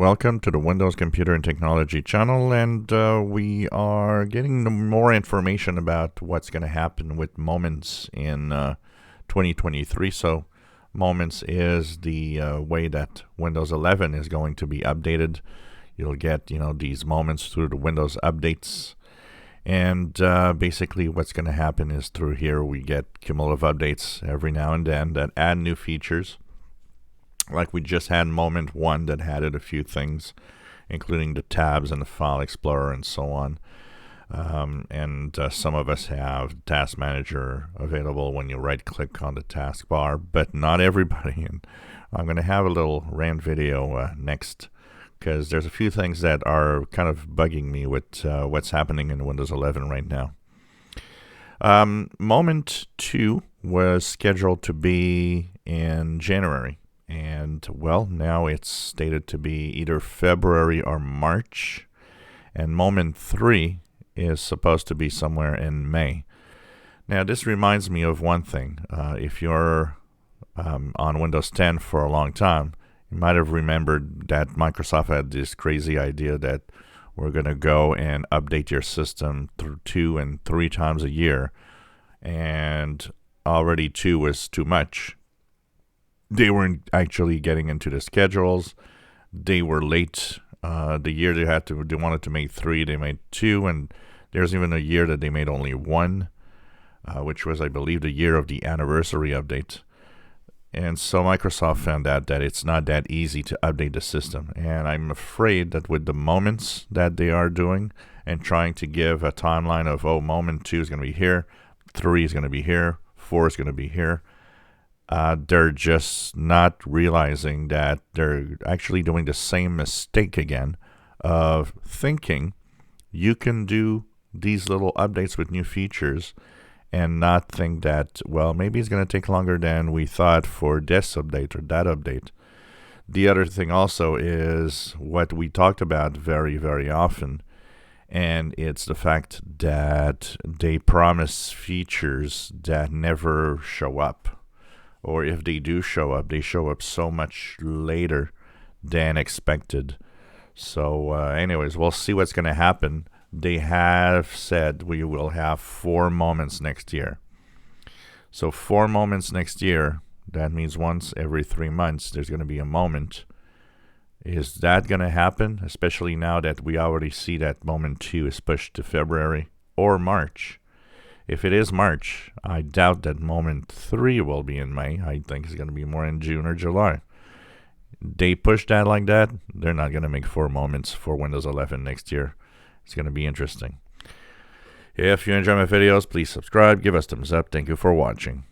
Welcome to the Windows Computer and Technology channel, and we are getting more information about what's going to happen with Moments in 2023. So Moments is the way that Windows 11 is going to be updated. You'll get, these moments through the Windows updates. And basically what's going to happen is through here we get cumulative updates every now and then that add new features. Like we just had Moment 1 that added a few things, including the tabs and the File Explorer and so on. And some of us have Task Manager available when you right-click on the taskbar, but not everybody. And I'm going to have a little rant video next, because there's a few things that are kind of bugging me with what's happening in Windows 11 right now. Moment 2 was scheduled to be in January. And, well, now it's stated to be either February or March. And Moment 3 is supposed to be somewhere in May. Now, this reminds me of one thing. If you're on Windows 10 for a long time, you might have remembered that Microsoft had this crazy idea that we're going to go and update your system 2 and 3 times a year. And already 2 was too much. They weren't actually getting into the schedules. They were late. The year they wanted to make 3, they made 2, and there's even a year that they made only 1, which was, I believe, the year of the anniversary update. And so Microsoft found out that it's not that easy to update the system. And I'm afraid that with the moments that they are doing and trying to give a timeline of, moment 2 is going to be here, 3 is going to be here, 4 is going to be here, they're just not realizing that they're actually doing the same mistake again of thinking you can do these little updates with new features and not think that, well, maybe it's going to take longer than we thought for this update or that update. The other thing also is what we talked about very, very often, and it's the fact that they promise features that never show up. Or if they do show up, they show up so much later than expected. So anyways, we'll see what's going to happen. They have said we will have 4 moments next year. So 4 moments next year, that means once every 3 months there's going to be a moment. Is that going to happen? Especially now that we already see that Moment 2 is pushed to February or March. If it is March, I doubt that Moment 3 will be in May. I think it's going to be more in June or July. They push that like that, they're not going to make 4 moments for Windows 11 next year. It's going to be interesting. If you enjoy my videos, please subscribe, give us thumbs up. Thank you for watching.